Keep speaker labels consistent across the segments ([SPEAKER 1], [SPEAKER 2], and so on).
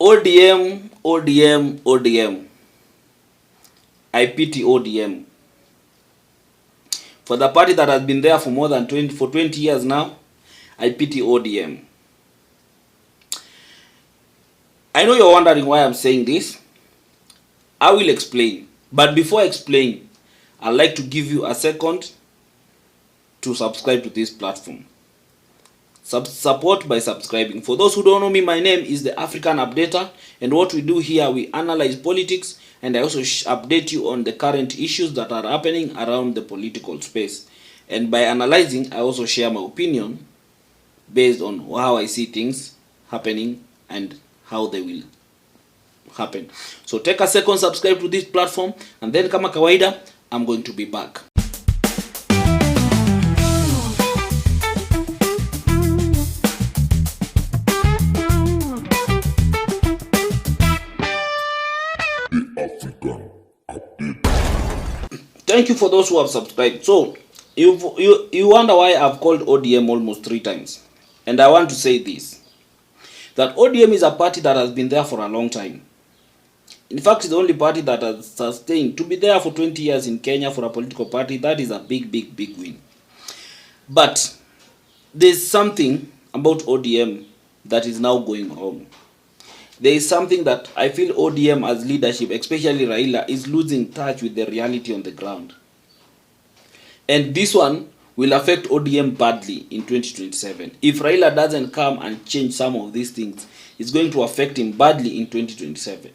[SPEAKER 1] ODM, ODM, ODM. I pity ODM. For the party that has been there for more than 20 years now, I pity ODM. I know you're wondering why I'm saying this. I will explain. But before I explain, I'd like to give you a second to subscribe to this platform. Support by subscribing. For those who don't know me, my name is the African Updater, and what we do here, we analyze politics, and I also update you on the current issues that are happening around the political space. And by analyzing, I also share my opinion based on how I see things happening and how they will happen. So take a second, subscribe to this platform, and then kama kawaida, I'm going to be back. Thank you for those who have subscribed. So you wonder why I've called ODM almost 3 times. And I want to say this, that ODM is a party that has been there for a long time. In fact, it's the only party that has sustained to be there for 20 years in Kenya for a political party. That is a big win. But there's something about ODM that is now going wrong. There is something that I feel ODM as leadership, especially Raila, is losing touch with the reality on the ground. And this one will affect ODM badly in 2027. If Raila doesn't come and change some of these things, it's going to affect him badly in 2027.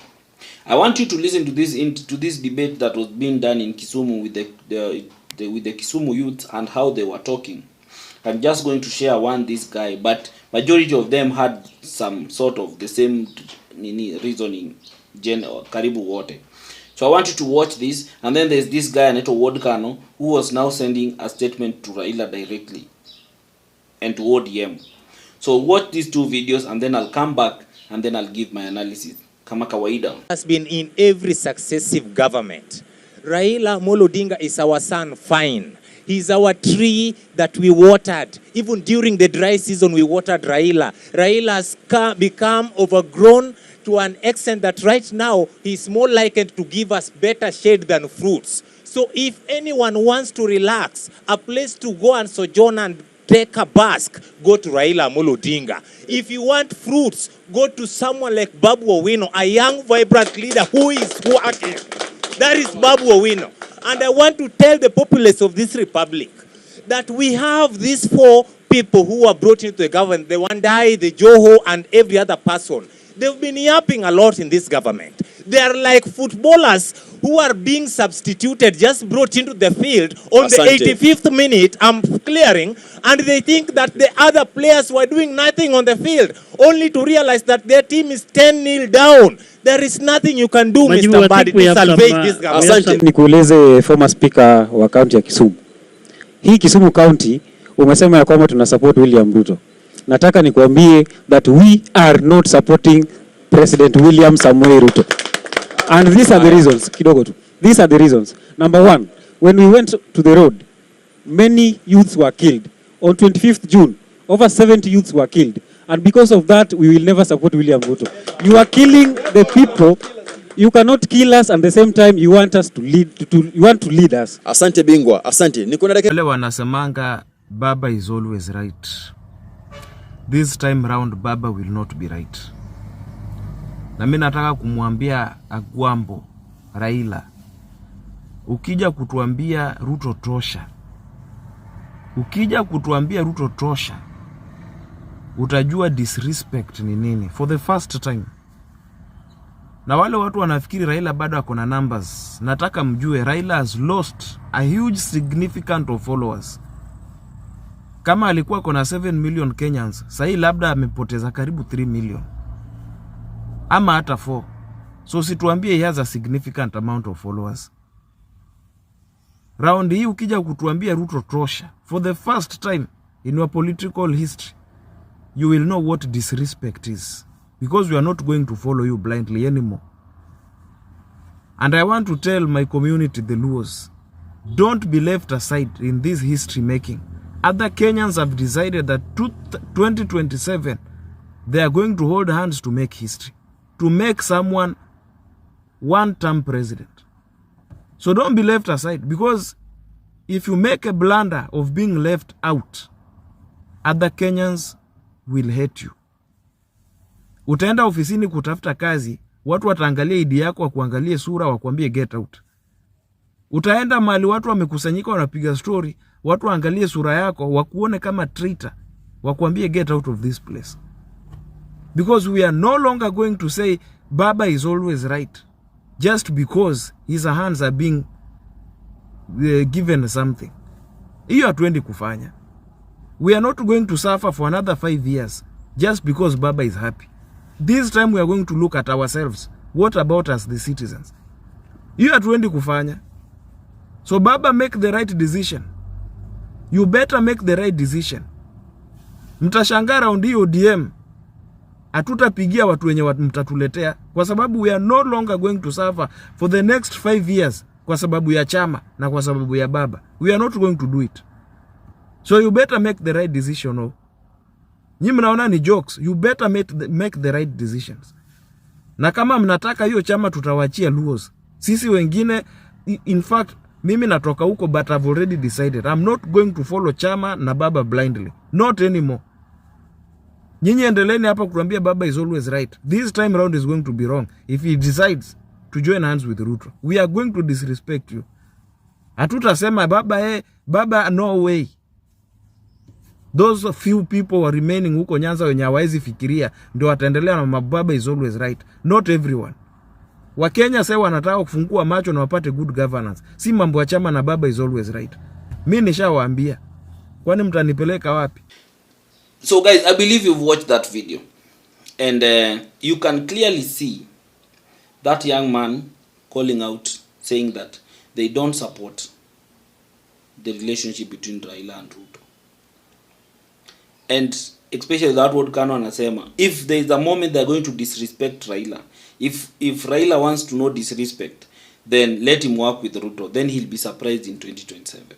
[SPEAKER 1] I want you to listen to this debate that was being done in Kisumu with the Kisumu youth and how they were talking. I'm just going to share this guy, but majority of them had some sort of the same reasoning, karibu wote. So I want you to watch this, and then there's this guy Neto Wodkano who was now sending a statement to Raila directly and to ODM. So watch these 2 videos, and then I'll come back and then I'll give my analysis. Kama kawaida.
[SPEAKER 2] Has been in every successive government. Raila Amolo Odinga is our son, fine. He's our tree that we watered. Even during the dry season, we watered Raila. Raila has become overgrown to an extent that right now, he's more likely to give us better shade than fruits. So if anyone wants to relax, a place to go and sojourn and take a bask, go to Raila Amolo Odinga. If you want fruits, go to someone like Babu Owino, a young, vibrant leader who is working. That is Babu Owino. And I want to tell the populace of this republic that we have these 4 people who are brought into the government, the Wandai, the Joho, and every other person. They've been yapping a lot in this government. They are like footballers who are being substituted, just brought into the field on the 85th minute, I'm clearing, and they think that the other players were doing nothing on the field, only to realize that their team is 10-0 down. There is nothing you can do, Mr. Badi, to salvage this government.
[SPEAKER 3] Nikueleze former speaker wa county ya Kisumu. Hii Kisumu county umesema ya kwamba tuna support William Ruto. Nataka nikuambie that we are not supporting President William Samoei Ruto. And these are the reasons. Kidogo tu. These are the reasons. Number 1, when we went to the road, many youths were killed. On 25th June, over 70 youths were killed. And because of that, we will never support William Ruto. You are killing the people. You cannot kill us, and at the same time you want us to lead. You want to lead us.
[SPEAKER 4] Asante bingwa, asante.
[SPEAKER 5] Wale wanasemanga Baba is always right. This time round Baba will not be right. Na mimi nataka kumwambia Agwambo Raila, ukija kutuambia Ruto tosha. Ukija kutuambia Ruto tosha, utajua disrespect ni nini for the first time. Na wale watu wanafikiri Raila bado ako na numbers, nataka mjue Raila has lost a huge significant of followers. Kama alikuwa kona 7 million Kenyans, sahi labda amepoteza karibu 3 million. Ama hata 4. So situambie he has a significant amount of followers. Round hii ukija kutuambia Ruto tosha, for the first time in your political history, you will know what disrespect is. Because we are not going to follow you blindly anymore. And I want to tell my community, the Luos, don't be left aside in this history making. Other Kenyans have decided that 2027, they are going to hold hands to make history. to make someone one-term president. So don't be left aside, because if you make a blunder of being left out, other Kenyans will hate you. Utaenda ofisini kutafuta kazi, watu wataangalia ID yako, wakuangalie sura, wakuambie get out. Utaenda mahali watu wamekusanyika wanapiga story, watu waangalie sura yako, wakuone kama traitor, wakuambie get out of this place. Because we are no longer going to say Baba is always right just because his hands are being given something. Hiyo hatuendi kufanya. We are not going to suffer for another 5 years just because Baba is happy. This time we are going to look at ourselves. What about us, the citizens? Hiyo hatuendi kufanya. So Baba, make the right decision. You better make the right decision. Mtashangaa round hii ODM hatutapigia watu wenye mtatuletea, kwa sababu we are no longer going to suffer for the next 5 years kwa sababu ya chama na kwa sababu ya Baba. We are not going to do it. So you better make the right decision. Oh. Nyi mnaona ni jokes. You better make the right decisions. Na kama mnataka hiyo chama tutawachia Luos. Sisi wengine, in fact, mimi natoka huko, but I've already decided I'm not going to follow chama na Baba blindly. Not anymore. Nyinyi endeleni hapa kutuambia Baba is always right. This time round is going to be wrong. If he decides to join hands with Ruto, we are going to disrespect you. Hatutasema Baba, Baba, no way. Those few people were remaining huko Nyanza wenye hawezi fikiria ndio wataendelea na Baba is always right. Not everyone. Wakenya sasa wanataka kufungua macho na wapate good governance. Si mambo ya chama na Baba is always right. Mimi nishawaambia. Kwani mtanipeleka wapi?
[SPEAKER 1] So guys, I believe you've watched that video. And you can clearly see that young man calling out, saying that they don't support the relationship between Raila and Ruto. And especially that word Kano anasema, if there is a moment they're going to disrespect Raila, if Raila wants to know disrespect, then let him work with Ruto. Then he'll be surprised in 2027.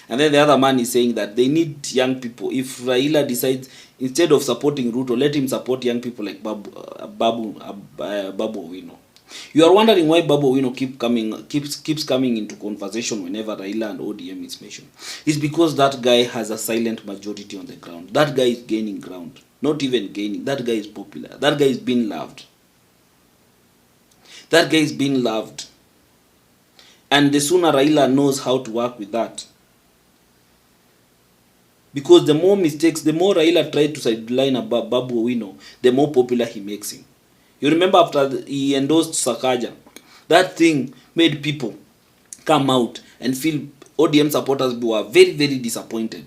[SPEAKER 1] And then the other man is saying that they need young people. If Raila decides, instead of supporting Ruto, let him support young people like Babu Owino. You are wondering why Babu Owino keeps coming into conversation whenever Raila and ODM is mentioned. It's because that guy has a silent majority on the ground. That guy is gaining ground. Not even gaining. That guy is popular. That guy is being loved. That guy is being loved. And the sooner Raila knows how to work with that. Because the more mistakes, the more Raila tried to sideline Babu Owino, the more popular he makes him. You remember after he endorsed Sakaja, that thing made people come out and feel ODM supporters were very, very disappointed.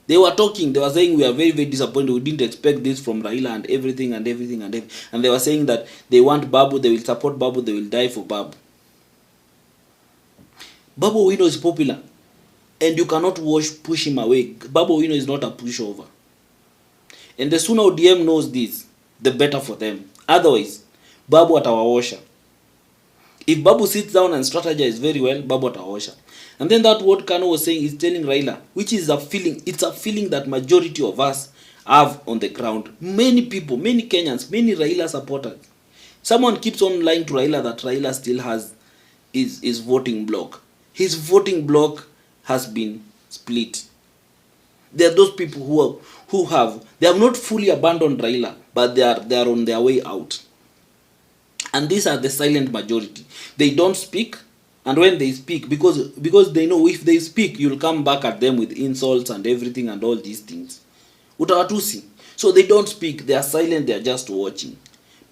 [SPEAKER 1] They were talking, they were saying we are very, very disappointed. We didn't expect this from Raila and everything. And they were saying that they want Babu, they will support Babu, they will die for Babu. Babu Owino is popular. And you cannot push him away. Babu Owino is not a pushover. And the sooner ODM knows this, the better for them. Otherwise, Babu atawawasha. If Babu sits down and strategizes very well, Babu atawawasha. And then that what Kano was saying is telling Raila, which is a feeling, it's a feeling that majority of us have on the ground. Many people, many Kenyans, many Raila supporters. Someone keeps on lying to Raila that Raila still has his voting block. His voting block has been split. There are those people who have not fully abandoned Raila, but they are on their way out. And these are the silent majority. They don't speak, and when they speak, because they know if they speak, you'll come back at them with insults and everything and all these things. Utawatusi. So they don't speak, they are silent, they are just watching.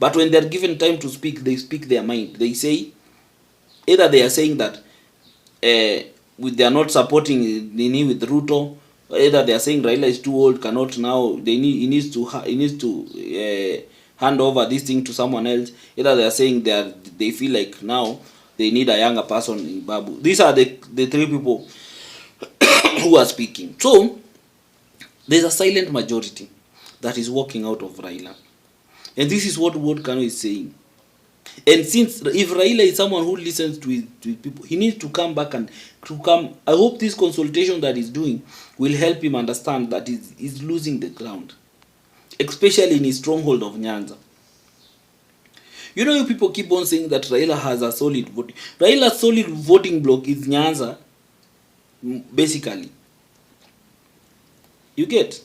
[SPEAKER 1] But when they're given time to speak, they speak their mind. They say, either they are saying that they are not supporting Nini with Ruto, either they are saying Raila is too old, cannot now, he needs to hand over this thing to someone else. Either they are saying they feel like now they need a younger person in Babu. These are the three people who are speaking. So there's a silent majority that is walking out of Raila. And this is what Kano is saying. And since if Raila is someone who listens to people, he needs to come back and I hope this consultation that he's doing will help him understand that he's losing the ground. especially in his stronghold of Nyanza. You know, you people keep on saying that Raila has a solid voting. Raila's solid voting block is Nyanza, basically. You get?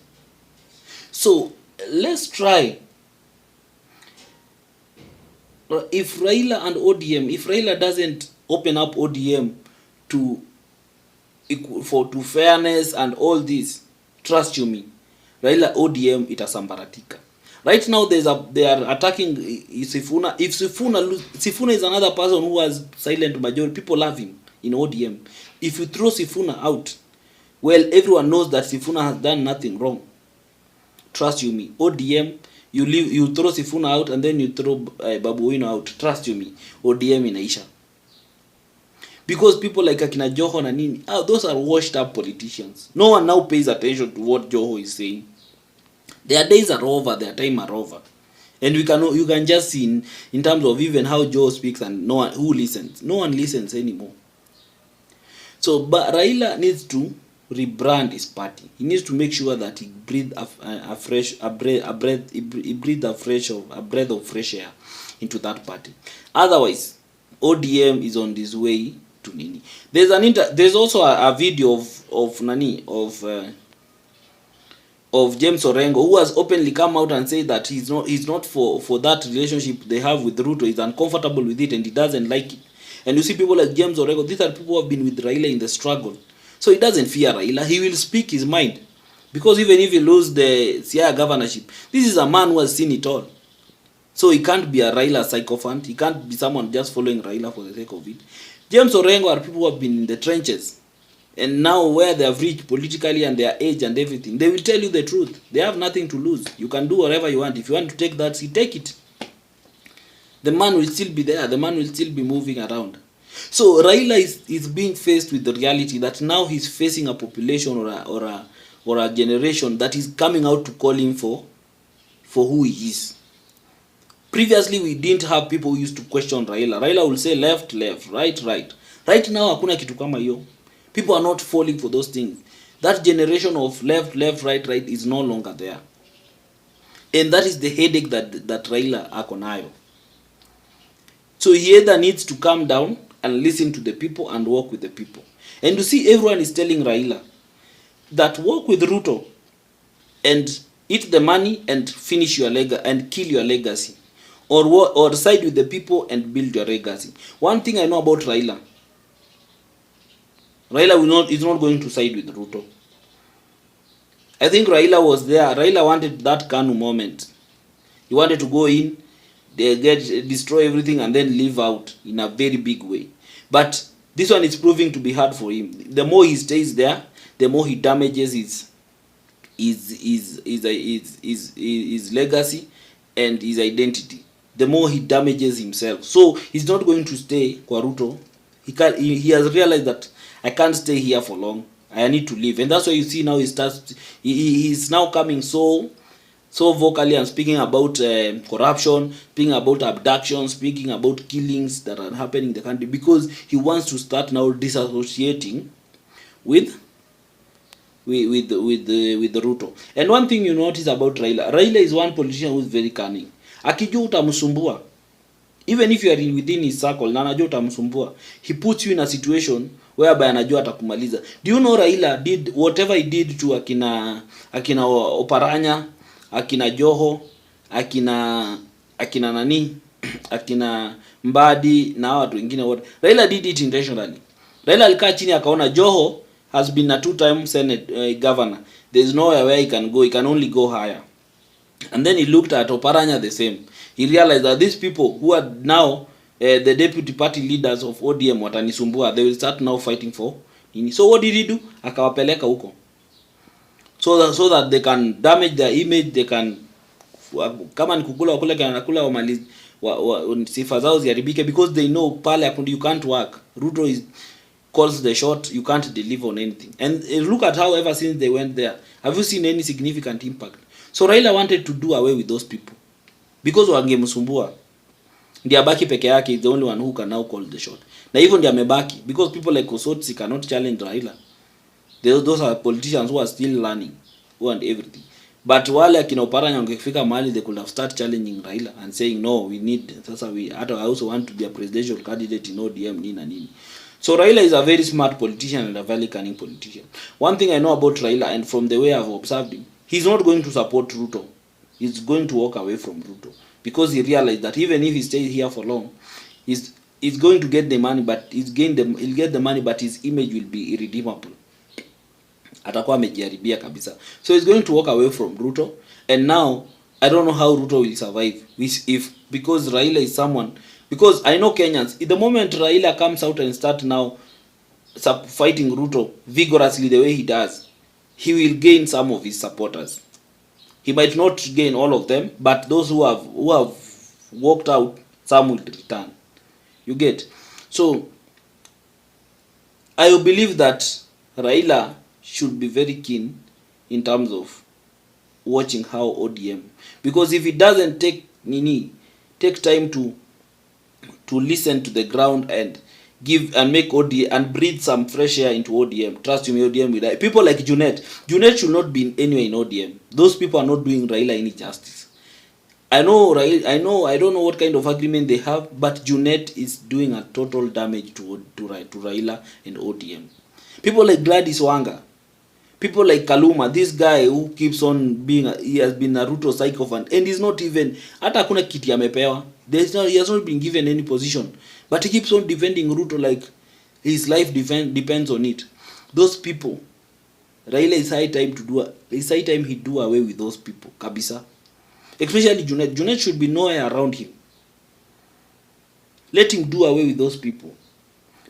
[SPEAKER 1] So, let's try. If Raila and ODM, if Raila doesn't open up ODM to fairness and all this, trust you me, Raila ODM itasambaratika. Right now they are attacking Sifuna. If Sifuna is another person who has silent majority, people love him in ODM. If you throw Sifuna out, well, everyone knows that Sifuna has done nothing wrong. Trust you me, ODM, you throw Sifuna out and then you throw Babu Owino out. Trust you me, ODM inaisha. Because people like Akina Joho na nini, those are washed up politicians. No one now pays attention to what Joho is saying. Their days are over, their time are over. And you can just see in terms of even how Joe speaks and no one who listens. No one listens anymore. So but Raila needs to rebrand his party. He needs to make sure that he breathe a breath of fresh air into that party. Otherwise, ODM is on this way to nini. There's also a video of James Orengo, who has openly come out and said that he's not for that relationship they have with Ruto. He's uncomfortable with it and he doesn't like it. And you see people like James Orengo, these are people who have been with Raila in the struggle. So he doesn't fear Raila. He will speak his mind. Because even if he loses the Siaya governorship, this is a man who has seen it all. So he can't be a Raila sycophant. He can't be someone just following Raila for the sake of it. James Orengo are people who have been in the trenches. And now where they have reached politically and their age and everything, they will tell you the truth. They have nothing to lose. You can do whatever you want. If you want to take that seat, take it. The man will still be there. The man will still be moving around. So Raila is being faced with the reality that now he's facing a population or a generation that is coming out to call him for who he is. Previously, we didn't have people who used to question Raila. Raila will say left, left, right, right. Right now, hakuna kitu kama hiyo. People are not falling for those things. That generation of left, left, right, right is no longer there. And that is the headache that Raila ako nayo. So he either needs to calm down and listen to the people and work with the people. And you see, everyone is telling Raila that work with Ruto and eat the money and finish your legacy and kill your legacy. Or side with the people and build your legacy. One thing I know about Raila is not going to side with Ruto. I think Raila was there. Raila wanted that Kanu moment. He wanted to go in, destroy everything and then leave out in a very big way. But this one is proving to be hard for him. The more he stays there, the more he damages his legacy and his identity. The more he damages himself. So he's not going to stay kwa Ruto. He has realized that I can't stay here for long. I need to leave. And that's why you see now he's now coming so vocally and speaking about corruption, speaking about abduction, speaking about killings that are happening in the country, because he wants to start now disassociating with the Ruto. And one thing you notice about Raila is one politician who is very cunning. Akijua utamsumbua, even if you are within his circle, na anajua utamsumbua, he puts you in a situation whereby anajua atakumaliza. Do you know Raila did whatever he did to akina Oparanya, akina Joho, akina nani, akina Mbadi na watu wengine wote. Raila did it intentionally. Raila alikaa chini akaona Joho has been a 2-time Senate governor. There is nowhere where he can go. He can only go higher. And then he looked at Oparanya the same. He realized that these people who are now the deputy party leaders of ODM watanisumbua, they will start now fighting for nini. So what did he do? Akawapeleka huko. So that they can damage their image, they can kama ni kukula wakule kanakula wamalizi sifa zao ziharibike, because they know pale you can't work. Ruto calls the shot, you can't deliver on anything. And look at how ever since they went there, have you seen any significant impact? So Raila wanted to do away with those people because wangemsumbua. Ndiye abaki peke yake is the only one who can now call the shot. Na hivyo ndiye amebaki, because people like Osotsi cannot challenge Raila. Those are politicians who are still learning, who and everything. But wale akina Oparanya wangefika mahali, they could have start challenging Raila and saying no, we need sasa, I also want to be a presidential candidate in ODM nini na nini. So Raila is a very smart politician and a very cunning politician. One thing I know about Raila, and from the way I've observed him, he's not going to support Ruto. He's going to walk away from Ruto because he realized that even if he stays here for long, he's going to get the money, but he'll get the money, but his image will be irredeemable. Atakuwa amejiharibia kabisa. So he's going to walk away from Ruto, and now I don't know how Ruto will survive because Raila is someone, because I know Kenyans, the moment Raila comes out and start now fighting Ruto vigorously the way he does, he will gain some of his supporters. He might not gain all of them, but those who have walked out, some will return. You get? So I believe that Raila should be very keen in terms of watching how ODM, because if he doesn't take time to listen to the ground and give and make ODM and breathe some fresh air into ODM, trust me, ODM will die. People like Junet should not be anywhere in ODM. Those people are not doing Raila any justice. I know I don't know what kind of agreement they have, but Junet is doing a total damage to Raila and ODM. People like Gladys Wanga, people like Kaluma, this guy who keeps on he has been a Ruto sycophant, and he's not even, hata hakuna kiti amepewa. He has not been given any position, but he keeps on defending Ruto like his life depends on it. Those people, Raila is high time he do away with those people kabisa. Especially Junet. Junet should be nowhere around him. Let him do away with those people.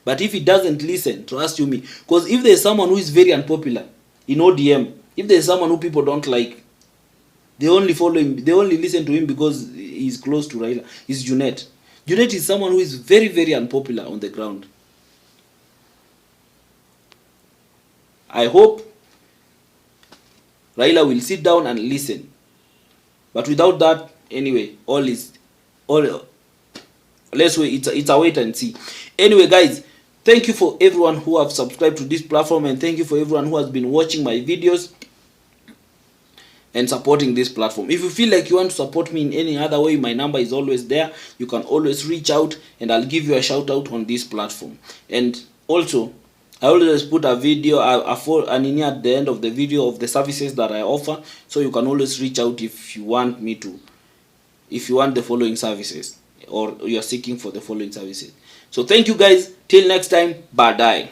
[SPEAKER 1] But if he doesn't listen, trust you me, because if there's someone who is very unpopular in ODM, if there's someone who people don't like, they only follow him, they only listen to him because he's close to Raila, is Junet. Junet is someone who is very, very unpopular on the ground. I hope Raila will sit down and listen. But without that, anyway, let's wait, it's a wait and see. Anyway, guys, thank you for everyone who have subscribed to this platform, and thank you for everyone who has been watching my videos and supporting this platform. If you feel like you want to support me in any other way, my number is always there. You can always reach out and I'll give you a shout out on this platform. And also, I always put a video, an in at the end of the video of the services that I offer, so you can always reach out if you want the following services, or you are seeking for the following services. So thank you guys, till next time, bye.